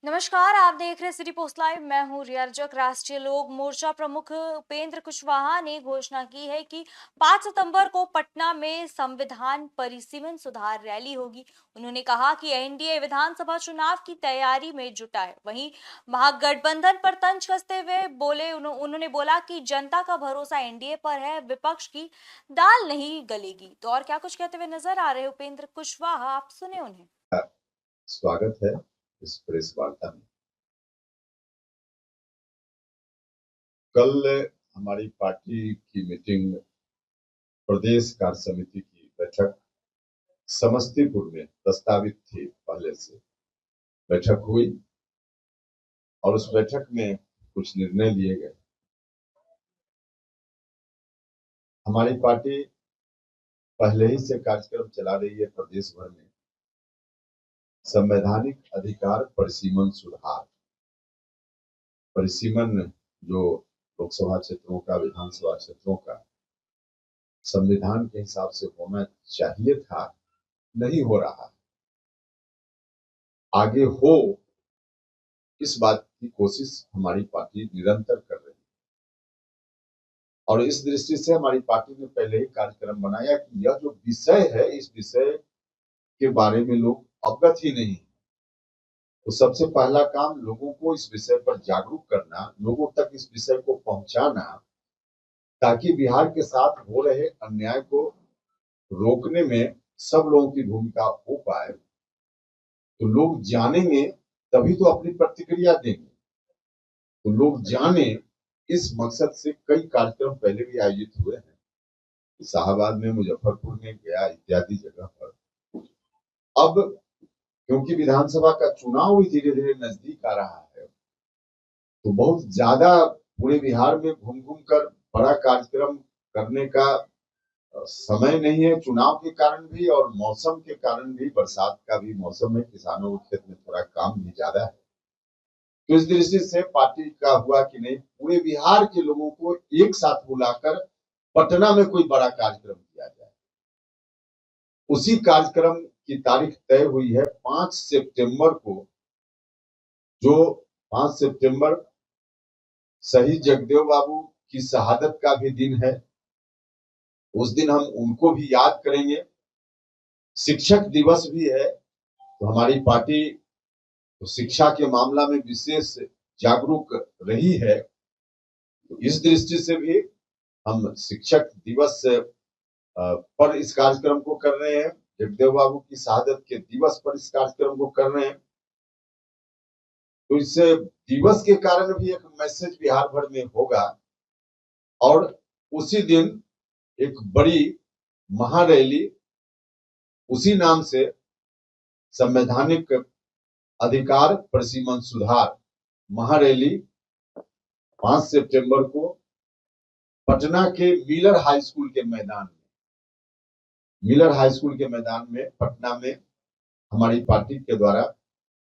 नमस्कार, आप देख रहे हैं सिटी पोस्ट लाइव। मैं हूं रिया रजक। राष्ट्रीय लोक मोर्चा प्रमुख उपेंद्र कुशवाहा ने घोषणा की है कि 5 सितंबर को पटना में संविधान परिसीमन सुधार रैली होगी। उन्होंने कहा कि एनडीए विधानसभा चुनाव की तैयारी में जुटा है। वहीं महागठबंधन पर तंज कसते हुए उन्होंने बोला कि जनता का भरोसा एनडीए पर है, विपक्ष की दाल नहीं गलेगी। तो और क्या कुछ कहते हुए नजर आ रहे हैं उपेंद्र कुशवाहा, आप सुने उन्हें। स्वागत है इस प्रेस वार्ता में। कल हमारी पार्टी की मीटिंग, प्रदेश कार्य समिति की बैठक समस्तीपुर में प्रस्तावित थी। पहले से बैठक हुई और उस बैठक में कुछ निर्णय लिए गए। हमारी पार्टी पहले ही से कार्यक्रम चला रही है प्रदेश भर में संवैधानिक अधिकार परिसीमन सुधार। परिसीमन जो लोकसभा क्षेत्रों का, विधानसभा क्षेत्रों का संविधान के हिसाब से होना चाहिए था, नहीं हो रहा। आगे हो, इस बात की कोशिश हमारी पार्टी निरंतर कर रही है और इस दृष्टि से हमारी पार्टी ने पहले ही कार्यक्रम बनाया कि यह जो विषय है, इस विषय के बारे में लोग अवगत ही नहीं। तो सबसे पहला काम लोगों को इस विषय पर जागरूक करना, लोगों तक इस विषय को पहुंचाना, ताकि बिहार के साथ हो रहे अन्याय को रोकने में सब लोगों की भूमिका हो पाए। तो लोग जानेंगे तभी तो अपनी प्रतिक्रिया देंगे। तो लोग जाने, इस मकसद से कई कार्यक्रम पहले भी आयोजित हुए हैं, इलाहाबाद में, मुजफ्फरपुर में, गया इत्यादि जगह पर। अब क्योंकि विधानसभा का चुनाव भी धीरे धीरे नजदीक आ रहा है, तो बहुत ज्यादा पूरे बिहार में घूम घूम कर बड़ा कार्यक्रम करने का समय नहीं है। चुनाव के कारण भी और मौसम के कारण भी, बरसात का भी मौसम है, किसानों के खेत में थोड़ा काम भी ज्यादा है। तो इस दृष्टि से पार्टी का हुआ कि नहीं, पूरे बिहार के लोगों को एक साथ बुलाकर पटना में कोई बड़ा कार्यक्रम किया जाए। उसी कार्यक्रम की तारीख तय हुई है 5 सितंबर को, जो 5 सितंबर शहीद जगदेव बाबू की शहादत का भी दिन है। उस दिन हम उनको भी याद करेंगे। शिक्षक दिवस भी है, तो हमारी पार्टी तो शिक्षा के मामला में विशेष जागरूक रही है। तो इस दृष्टि से भी हम शिक्षक दिवस पर इस कार्यक्रम को कर रहे हैं। जगदेव बाबू की शहादत के दिवस पर इस कार्यक्रम को कर रहे हैं। तो इस दिवस के कारण भी एक मैसेज बिहार भर में होगा और उसी दिन एक बड़ी महारैली उसी नाम से, संवैधानिक अधिकार परिसीमन सुधार महारैली, 5 सितंबर को पटना के मिलर हाई स्कूल के मैदान में, पटना में हमारी पार्टी के द्वारा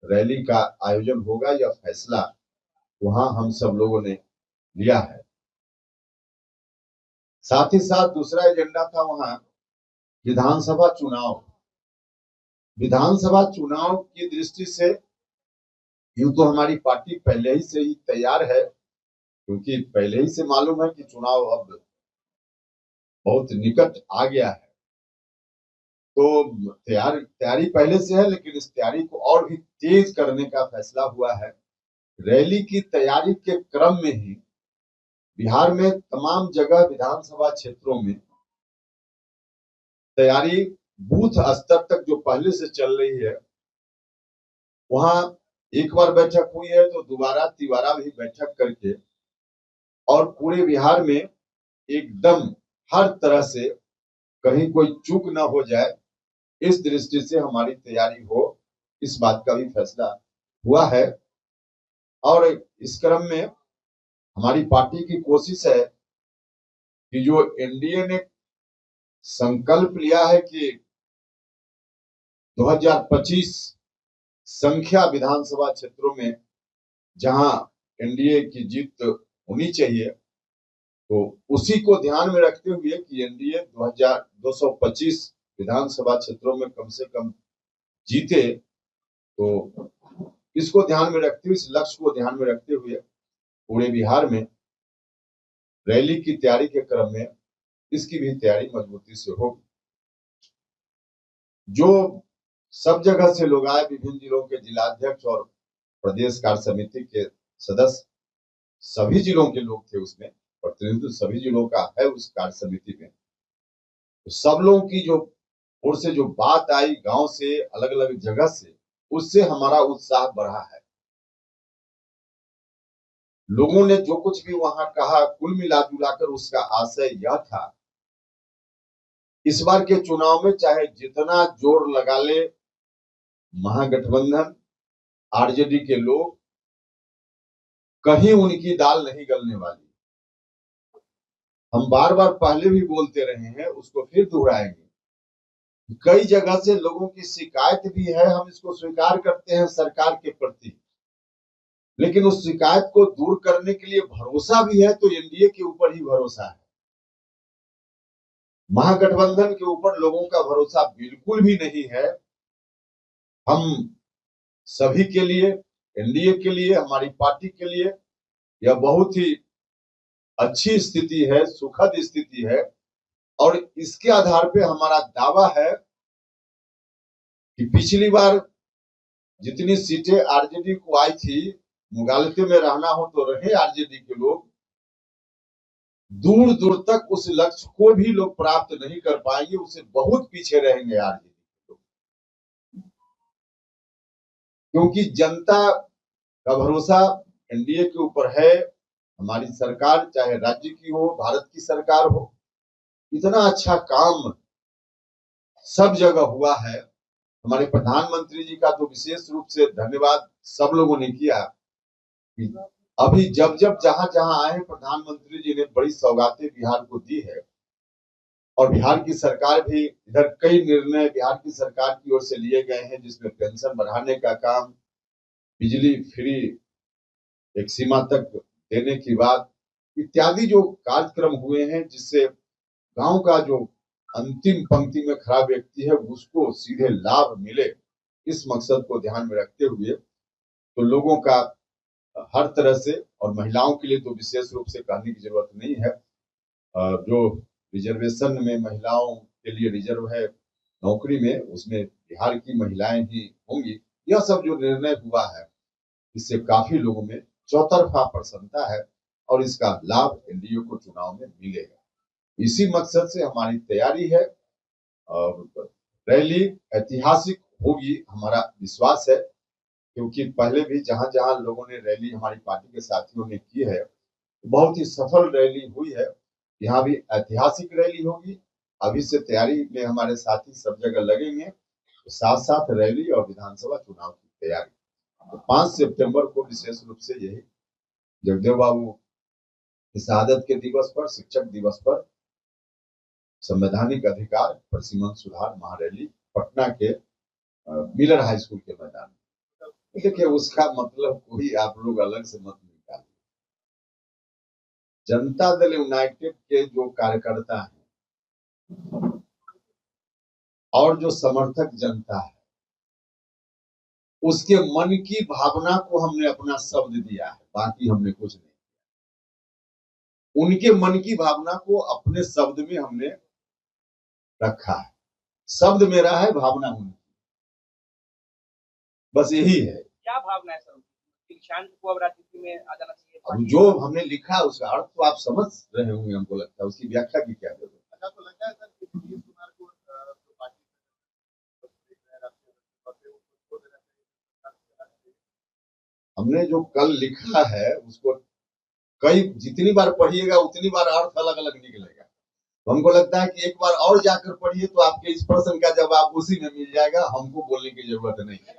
रैली का आयोजन होगा। यह फैसला वहां हम सब लोगों ने लिया है। साथ ही साथ दूसरा एजेंडा था वहां विधानसभा चुनाव। विधानसभा चुनाव की दृष्टि से यूं तो हमारी पार्टी पहले ही से ही तैयार है, क्योंकि पहले ही से मालूम है कि चुनाव अब बहुत निकट आ गया है। तो तैयारी पहले से है, लेकिन इस तैयारी को और भी तेज करने का फैसला हुआ है। रैली की तैयारी के क्रम में ही बिहार में तमाम जगह विधानसभा क्षेत्रों में तैयारी बूथ स्तर तक जो पहले से चल रही है, वहां एक बार बैठक हुई है, तो दोबारा तिबारा भी बैठक करके और पूरे बिहार में एकदम हर तरह से कहीं कोई चूक ना हो जाए, इस दृष्टि से हमारी तैयारी हो, इस बात का भी फैसला हुआ है। और इस क्रम में हमारी पार्टी की कोशिश है कि जो एनडीए ने संकल्प लिया है कि 2025 संख्या विधानसभा क्षेत्रों में जहां एनडीए की जीत होनी चाहिए, तो उसी को ध्यान में रखते हुए कि एनडीए 2225 विधानसभा क्षेत्रों में कम से कम जीते, तो इसको ध्यान में रखते हुए, इस लक्ष्य को ध्यान में रखते हुए पूरे बिहार में रैली की तैयारी के क्रम में इसकी भी तैयारी मजबूती से होगी। जो सब जगह से लोग आए, विभिन्न जिलों के जिलाध्यक्ष और प्रदेश कार्य समिति के सदस्य, सभी जिलों के लोग थे उसमें, प्रतिनिधित्व सभी जिलों का है उस कार्य समिति में। तो सब लोगों की जो ओर से जो बात आई, गांव से, अलग अलग जगह से, उससे हमारा उत्साह बढ़ा है। लोगों ने जो कुछ भी वहां कहा, कुल मिला जुलाकर उसका आशय यह था, इस बार के चुनाव में चाहे जितना जोर लगा ले महागठबंधन, आरजेडी के लोग, कहीं उनकी दाल नहीं गलने वाली। हम बार बार पहले भी बोलते रहे हैं, उसको फिर दोहराएंगे। कई जगह से लोगों की शिकायत भी है, हम इसको स्वीकार करते हैं सरकार के प्रति, लेकिन उस शिकायत को दूर करने के लिए भरोसा भी है तो एनडीए के ऊपर ही भरोसा है। महागठबंधन के ऊपर लोगों का भरोसा बिल्कुल भी नहीं है। हम सभी के लिए, एनडीए के लिए, हमारी पार्टी के लिए यह बहुत ही अच्छी स्थिति है, सुखद स्थिति है, और इसके आधार पे हमारा दावा है कि पिछली बार जितनी सीटें आरजेडी को आई थी, मुगालते में रहना हो तो रहे आरजेडी के लोग, दूर दूर तक उस लक्ष्य को भी लोग प्राप्त नहीं कर पाएंगे, उससे बहुत पीछे रहेंगे आरजेडी के लोग। क्योंकि जनता का भरोसा एनडीए के ऊपर है। हमारी सरकार, चाहे राज्य की हो, भारत की सरकार हो, इतना अच्छा काम सब जगह हुआ है। हमारे प्रधानमंत्री जी का तो विशेष रूप से धन्यवाद सब लोगों ने किया। अभी जब जब जहां जहां आए, प्रधानमंत्री जी ने बड़ी सौगातें बिहार को दी है, और बिहार की सरकार भी, इधर कई निर्णय बिहार की सरकार की ओर से लिए गए हैं, जिसमें पेंशन बढ़ाने का काम, बिजली फ्री एक सीमा तक देने की बात, इत्यादि जो कार्यक्रम हुए हैं, जिससे गांव का जो अंतिम पंक्ति में खड़ा व्यक्ति है उसको सीधे लाभ मिले, इस मकसद को ध्यान में रखते हुए तो लोगों का हर तरह से, और महिलाओं के लिए तो विशेष रूप से कहने की जरूरत नहीं है, जो रिजर्वेशन में महिलाओं के लिए रिजर्व है नौकरी में, उसमें बिहार की महिलाएं ही होंगी। यह सब जो निर्णय हुआ है, इससे काफी लोगों में चौतरफा प्रसन्नता है, और इसका लाभ एनडीए को चुनाव में मिलेगा। इसी मकसद से हमारी तैयारी है, और रैली ऐतिहासिक होगी, हमारा विश्वास है। क्योंकि पहले भी जहां जहां लोगों ने रैली हमारी पार्टी के साथियों ने की है, बहुत ही सफल रैली हुई है। यहाँ भी ऐतिहासिक रैली होगी। अभी से तैयारी में हमारे साथी सब जगह लगेंगे, तो साथ साथ रैली और विधानसभा चुनाव की तैयारी। तो 5 सितंबर को विशेष रूप से यही जगदेव बाबू की शहादत के दिवस पर, शिक्षक दिवस पर, संवैधानिक अधिकार परिसीमन सुधार महारैली पटना के मिलर हाई स्कूल के मैदान में। देखिए, उसका मतलब कोई आप लोग अलग से मत निकालिए। जनता दल यूनाइटेड के जो कार्यकर्ता हैं और जो समर्थक जनता है, उसके मन की भावना को हमने अपना शब्द दिया है, बाकी हमने कुछ नहीं। उनके मन की भावना को अपने शब्द में हमने रखा है। शब्द मेरा है, भावना उनकी, बस यही है। क्या भावना है सर? शांत को अब राजनीति में आ जाना चाहिए। अब जो हमने लिखा है उसका अर्थ तो आप समझ रहे होंगे, हमको लगता है उसकी व्याख्या की क्या जरूरत है। अच्छा, तो लगता है सर कि नीतीश कुमार को हमने जो कल लिखा है उसको कई जितनी बार पढ़िएगा उतनी बार अर्थ अलग अलग निकलेगा। तो हमको लगता है कि एक बार और जाकर पढ़िए तो आपके इस प्रश्न का जवाब उसी में मिल जाएगा, हमको बोलने की जरूरत नहीं है।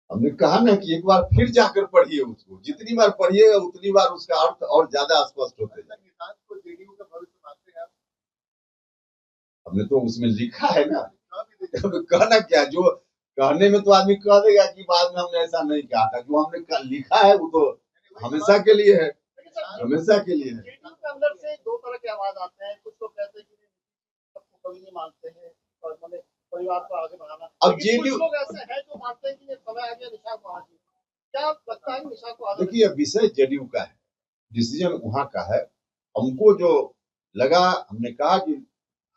हमने कहा ना कि एक बार फिर जाकर पढ़िए उसको, जितनी बार पढ़िएगा उतनी बार उसका अर्थ और ज्यादा स्पष्ट होते जाएगा। हमने तो उसमें लिखा है ना, कहना क्या, जो कहने में तो आदमी कह देगा कि बाद में हमने ऐसा नहीं कहा था। जो हमने लिखा है वो तो हमेशा के लिए है, हमेशा के लिए है। अंदर से दो तरह के आवाज आते हैं, कुछ लोग कहते हैं कि सबको कवि नहीं मानते हैं और परिवार विवाद को आगे बढ़ाना। अब लेकिन कुछ जेडीयू लोग ऐसे हैं जो मानते हैं कि ये समय आ गया निशा को आगे, क्या लगता है निशा को आगे? देखिए विषय जेडीयू का है, डिसीजन वहां का है। हमको जो लगा, हमने कहा कि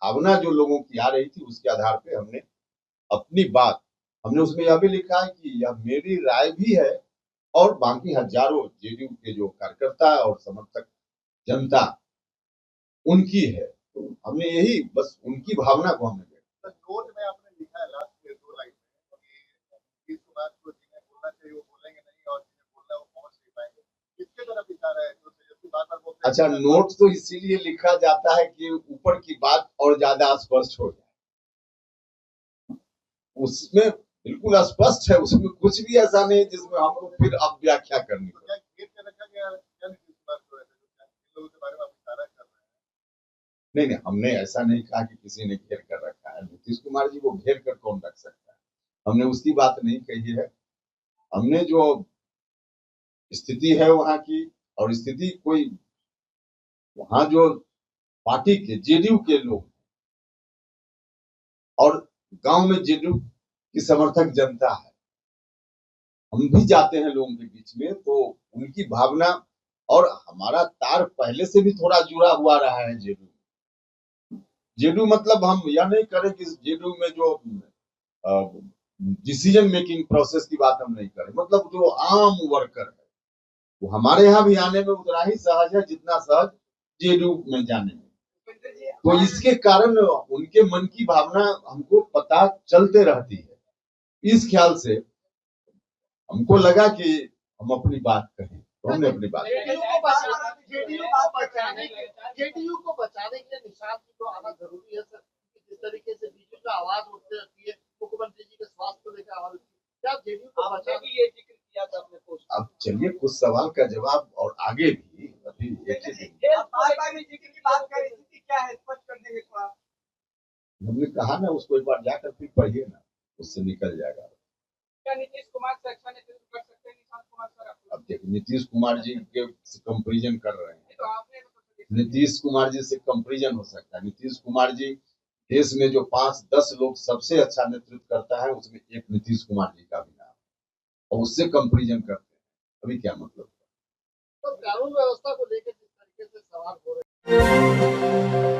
भावना जो लोगों की आ रही थी उसके आधार पे हमने अपनी बात, हमने उसमें यह भी लिखा है कि यह मेरी राय भी है और बाकी हजारों जेडीयू के जो कार्यकर्ता और समर्थक जनता उनकी है। तो हमने यही बस उनकी भावना को हमने तो नोट में आपने लिखा है लास्ट के 2 लाइन में कि नीतीश कुमार को जिन्हें बोलना चाहिए वो बोलेंगे नहीं और जिन्हें बोलना है वो पहुंच नहीं पाएंगे। किसके तरफ इशारा है? जो तेजस्वी बार-बार बोलते हैं। अच्छा, नोट तो इसीलिए लिखा जाता है कि ऊपर की बात और ज्यादा स्पष्ट हो जाए। उसमें बिल्कुल स्पष्ट है, उसमें कुछ भी ऐसा नहीं जिसमें हमको फिर अब व्याख्या करनी तो पड़े। क्या घेर के रखा गया है क्या नीतीश कुमार को ऐसे इन लोगों के बारे में आप इशारा कर रहे हैं? नहीं नहीं, हमने ऐसा नहीं कहा कि किसी ने घेर कर रखा है। नीतीश कुमार जी को घेर कर कौन रख सकता है? हमने उसकी बात नहीं कही है। हमने जो स्थिति है वहां की, और स्थिति कोई वहां जो पार्टी के जेडीयू के लोग और गांव में जेडीयू की समर्थक जनता है, हम भी जाते हैं लोगों के बीच में, तो उनकी भावना और हमारा तार पहले से भी थोड़ा जुड़ा हुआ रहा है जेडीयू। जेडीयू मतलब हम यह नहीं करें कि जेडीयू में जो डिसीजन मेकिंग प्रोसेस की बात हम नहीं करें, मतलब जो आम वर्कर है वो हमारे यहाँ भी आने में उतना ही सहज है जितना सहज जेडीयू में जाने में। तो इसके कारण उनके मन की भावना हमको पता चलते रहती है। इस ख्याल से हमको लगा कि हम अपनी बात कहें, तो हमने अपनी बात कही। जेडीयू को बचाने के लिए निशांत जी को आना जरूरी है सर। जिस तरीके से बीजेपी का आवाज उठती रहती है, मुख्यमंत्री जी के स्वास्थ्य को लेकर आवाज उठती है, क्या जेडीयू को बचाने के लिए जिक्र किया था अपने पोस्ट? अब चलिए कुछ सवाल का जवाब और आगे भी अभी एक ही दिन जिक्र की बात कर रही थी, क्या है स्पष्ट कर देंगे थोड़ा? हमने कहा ना, उसको एक बार जाकर फिर पढ़िए ना, उससे निकल जाएगा। क्या नीतीश कुमार से अच्छा नेतृत्व कर सकते हैं निशांत कुमार सर? अब देखिए नीतीश कुमार जी के कंपेरिजन कर रहे हैं, तो आपने नीतीश कुमार जी से कंपेरिजन हो सकता है? नीतीश कुमार जी देश में जो 5-10 लोग सबसे अच्छा नेतृत्व करता है उसमें एक नीतीश कुमार जी का भी नाम है, और उससे कंपेरिजन करते हैं, अभी क्या मतलब? तो कानून व्यवस्था को लेकर जिस तरीके से सवाल हो रहे हैं